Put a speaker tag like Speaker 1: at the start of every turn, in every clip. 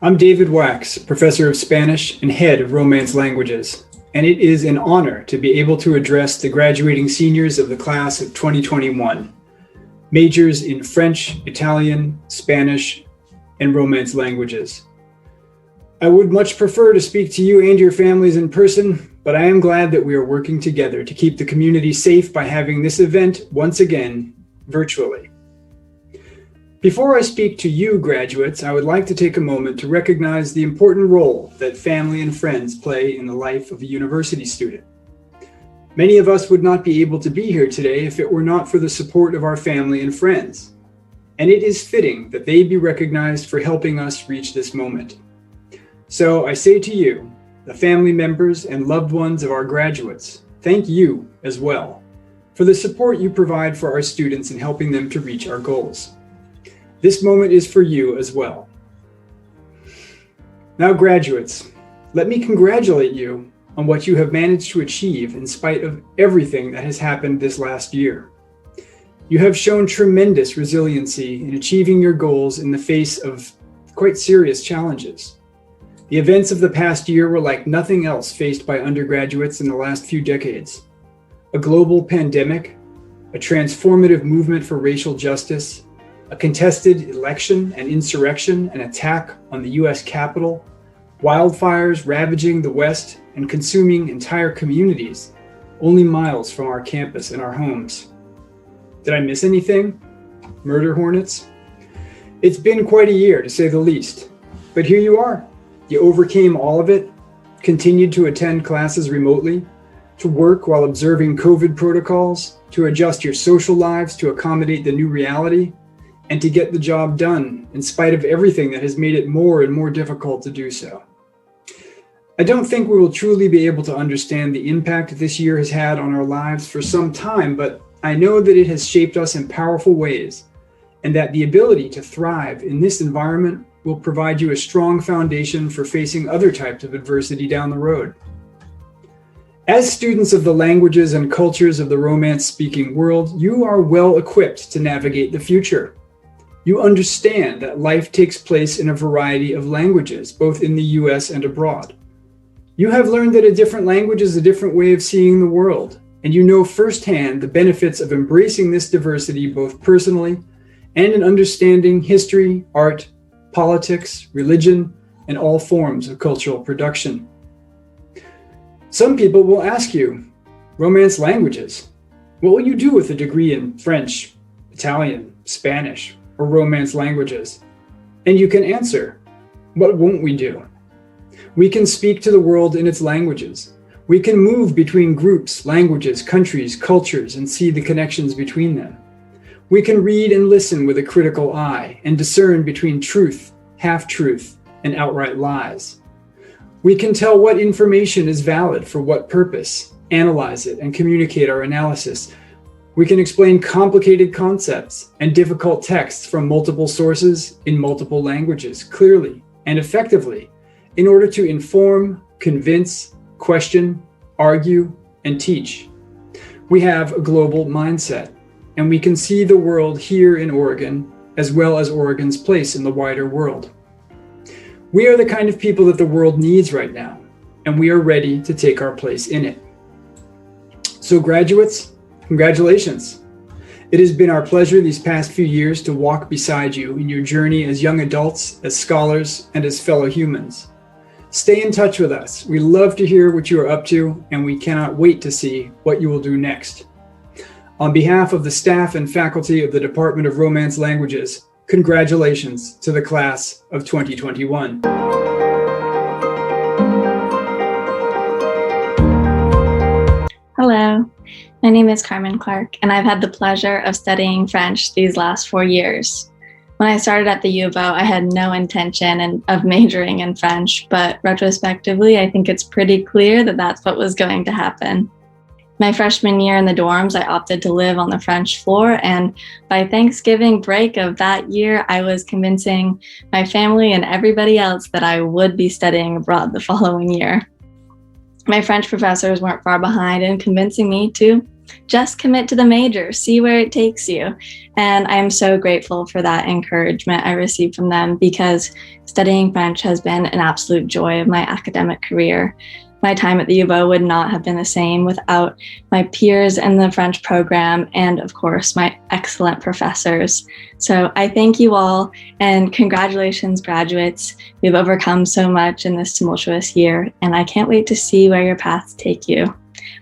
Speaker 1: I'm David Wax, professor of Spanish and head of Romance Languages, and it is an honor to be able to address the graduating seniors of the class of 2021, majors in French, Italian, Spanish, and Romance languages. I would much prefer to speak to you and your families in person, but I am glad that we are working together to keep the community safe by having this event once again virtually. Before I speak to you, graduates, I would like to take a moment to recognize the important role that family and friends play in the life of a university student. Many of us would not be able to be here today if it were not for the support of our family and friends, and it is fitting that they be recognized for helping us reach this moment. So I say to you, the family members and loved ones of our graduates, thank you as well for the support you provide for our students in helping them to reach our goals. This moment is for you as well. Now, graduates, let me congratulate you on what you have managed to achieve in spite of everything that has happened this last year. You have shown tremendous resiliency in achieving your goals in the face of quite serious challenges. The events of the past year were like nothing else faced by undergraduates in the last few decades. A global pandemic, a transformative movement for racial justice, a contested election and insurrection, an attack on the US Capitol, wildfires ravaging the West and consuming entire communities only miles from our campus and our homes. Did I miss anything? Murder hornets? It's been quite a year, to say the least. But here you are. You overcame all of it, continued to attend classes remotely, to work while observing COVID protocols, to adjust your social lives to accommodate the new reality, and to get the job done in spite of everything that has made it more and more difficult to do so. I don't think we will truly be able to understand the impact this year has had on our lives for some time, but I know that it has shaped us in powerful ways, and that the ability to thrive in this environment will provide you a strong foundation for facing other types of adversity down the road. As students of the languages and cultures of the Romance-speaking world, you are well equipped to navigate the future. You understand that life takes place in a variety of languages, both in the US and abroad. You have learned that a different language is a different way of seeing the world, and you know firsthand the benefits of embracing this diversity both personally and in understanding history, art, politics, religion, and all forms of cultural production. Some people will ask you, Romance languages, what will you do with a degree in French, Italian, Spanish, or Romance languages? And you can answer, what won't we do? We can speak to the world in its languages. We can move between groups, languages, countries, cultures, and see the connections between them. We can read and listen with a critical eye and discern between truth, half-truth, and outright lies. We can tell what information is valid for what purpose, analyze it, and communicate our analysis. We can explain complicated concepts and difficult texts from multiple sources in multiple languages clearly and effectively in order to inform, convince, question, argue, and teach. We have a global mindset, and we can see the world here in Oregon, as well as Oregon's place in the wider world. We are the kind of people that the world needs right now, and we are ready to take our place in it. So graduates, congratulations. It has been our pleasure these past few years to walk beside you in your journey as young adults, as scholars, and as fellow humans. Stay in touch with us. We love to hear what you are up to, and we cannot wait to see what you will do next. On behalf of the staff and faculty of the Department of Romance Languages, congratulations to the class of 2021.
Speaker 2: Hello, my name is Carmen Clark, and I've had the pleasure of studying French these last 4 years. When I started at the U of O, I had no intention of majoring in French, but retrospectively, I think it's pretty clear that that's what was going to happen. My freshman year in the dorms, I opted to live on the French floor, and by Thanksgiving break of that year, I was convincing my family and everybody else that I would be studying abroad the following year. My French professors weren't far behind in convincing me to just commit to the major, see where it takes you. And I'm so grateful for that encouragement I received from them, because studying French has been an absolute joy of my academic career. My time at the UVO would not have been the same without my peers in the French program and, of course, my excellent professors. So I thank you all, and congratulations, graduates. We've overcome so much in this tumultuous year, and I can't wait to see where your paths take you.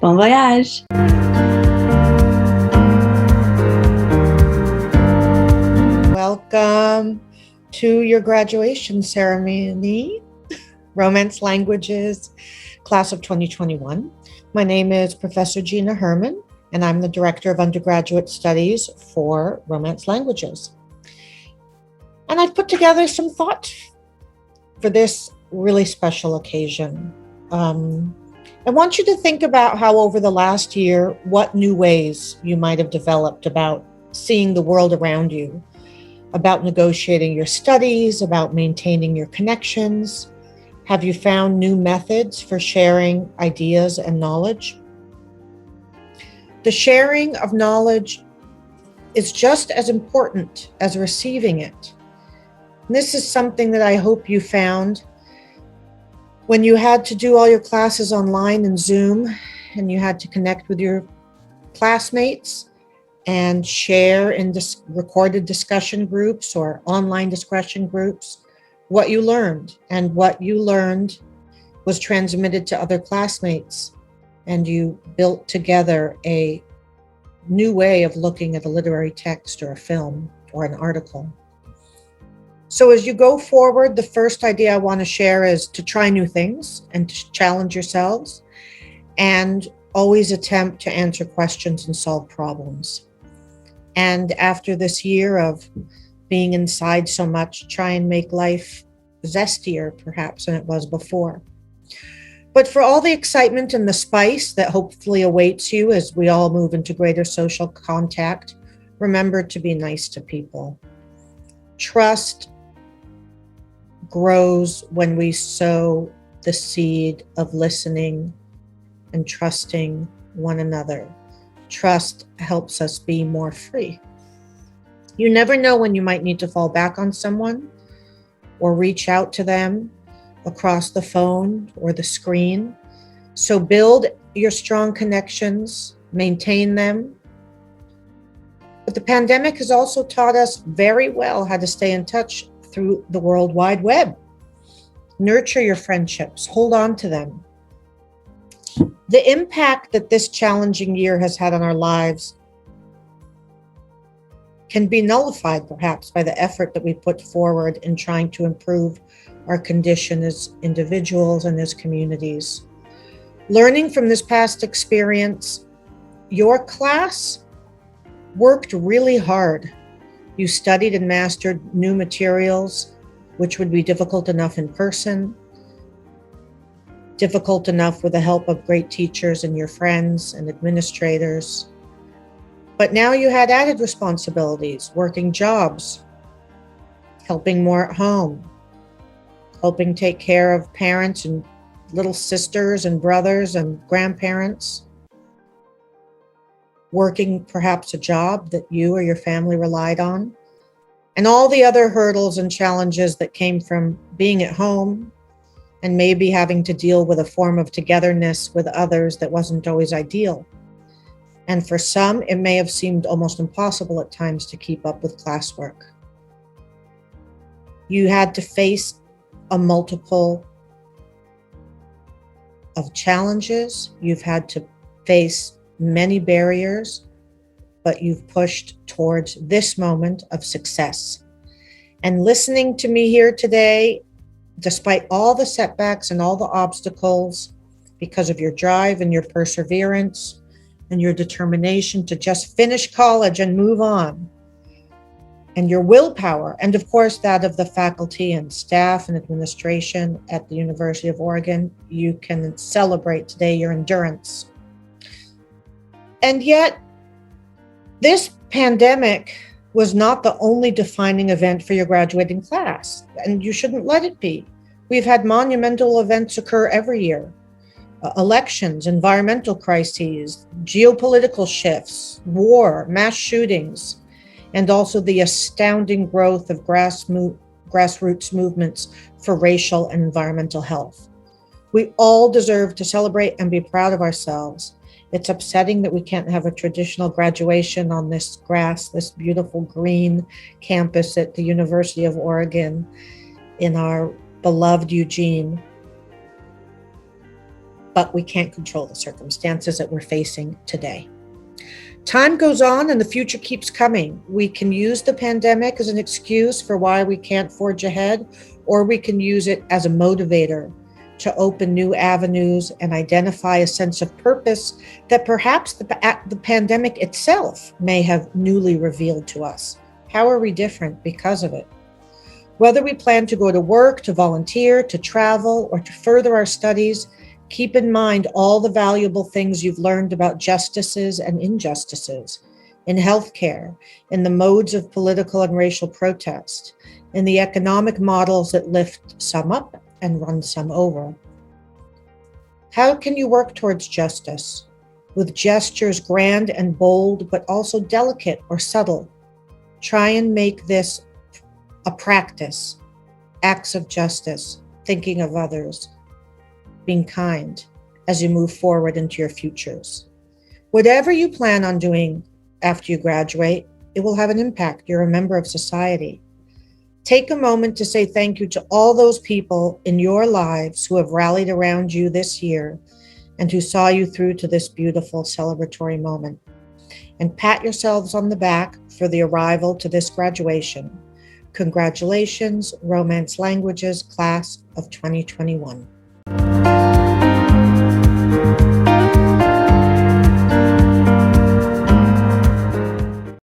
Speaker 2: Bon voyage!
Speaker 3: Welcome to your graduation ceremony, Romance Languages, class of 2021. My name is Professor Gina Herman, and I'm the Director of Undergraduate Studies for Romance Languages. And I've put together some thoughts for this really special occasion. I want you to think about how over the last year, what new ways you might have developed about seeing the world around you, about negotiating your studies, about maintaining your connections. Have you found new methods for sharing ideas and knowledge? The sharing of knowledge is just as important as receiving it. And this is something that I hope you found when you had to do all your classes online in Zoom, and you had to connect with your classmates and share in recorded discussion groups or online discussion groups what you learned, and what you learned was transmitted to other classmates, and you built together a new way of looking at a literary text or a film or an article. So as you go forward, the first idea I want to share is to try new things and to challenge yourselves, and always attempt to answer questions and solve problems. And after this year of being inside so much, try and make life zestier perhaps than it was before. But for all the excitement and the spice that hopefully awaits you as we all move into greater social contact, remember to be nice to people. Trust grows when we sow the seed of listening and trusting one another. Trust helps us be more free. You never know when you might need to fall back on someone or reach out to them across the phone or the screen. So build your strong connections, maintain them. But the pandemic has also taught us very well how to stay in touch through the World Wide Web. Nurture your friendships, hold on to them. The impact that this challenging year has had on our lives can be nullified perhaps by the effort that we put forward in trying to improve our condition as individuals and as communities. Learning from this past experience, your class worked really hard. You studied and mastered new materials, which would be difficult enough in person, difficult enough with the help of great teachers and your friends and administrators. But now you had added responsibilities, working jobs, helping more at home, helping take care of parents and little sisters and brothers and grandparents, working perhaps a job that you or your family relied on, and all the other hurdles and challenges that came from being at home and maybe having to deal with a form of togetherness with others that wasn't always ideal. And for some, it may have seemed almost impossible at times to keep up with classwork. You had to face a multiple of challenges. You've had to face many barriers, but you've pushed towards this moment of success. And listening to me here today, despite all the setbacks and all the obstacles, because of your drive and your perseverance and your determination to just finish college and move on, and your willpower, and of course that of the faculty and staff and administration at the University of Oregon, you can celebrate today your endurance. And yet, this pandemic was not the only defining event for your graduating class, and you shouldn't let it be. We've had monumental events occur every year. elections, environmental crises, geopolitical shifts, war, mass shootings, and also the astounding growth of grassroots movements for racial and environmental health. We all deserve to celebrate and be proud of ourselves. It's upsetting that we can't have a traditional graduation on this grass, this beautiful green campus at the University of Oregon in our beloved Eugene. But we can't control the circumstances that we're facing today. Time goes on and the future keeps coming. We can use the pandemic as an excuse for why we can't forge ahead, or we can use it as a motivator to open new avenues and identify a sense of purpose that perhaps the pandemic itself may have newly revealed to us. How are we different because of it? Whether we plan to go to work, to volunteer, to travel, or to further our studies, keep in mind all the valuable things you've learned about justices and injustices in healthcare, in the modes of political and racial protest, in the economic models that lift some up and run some over. How can you work towards justice with gestures grand and bold, but also delicate or subtle? Try and make this a practice, acts of justice, thinking of others, being kind as you move forward into your futures. Whatever you plan on doing after you graduate, it will have an impact. You're a member of society. Take a moment to say thank you to all those people in your lives who have rallied around you this year and who saw you through to this beautiful celebratory moment. And pat yourselves on the back for the arrival to this graduation. Congratulations, Romance Languages Class of 2021.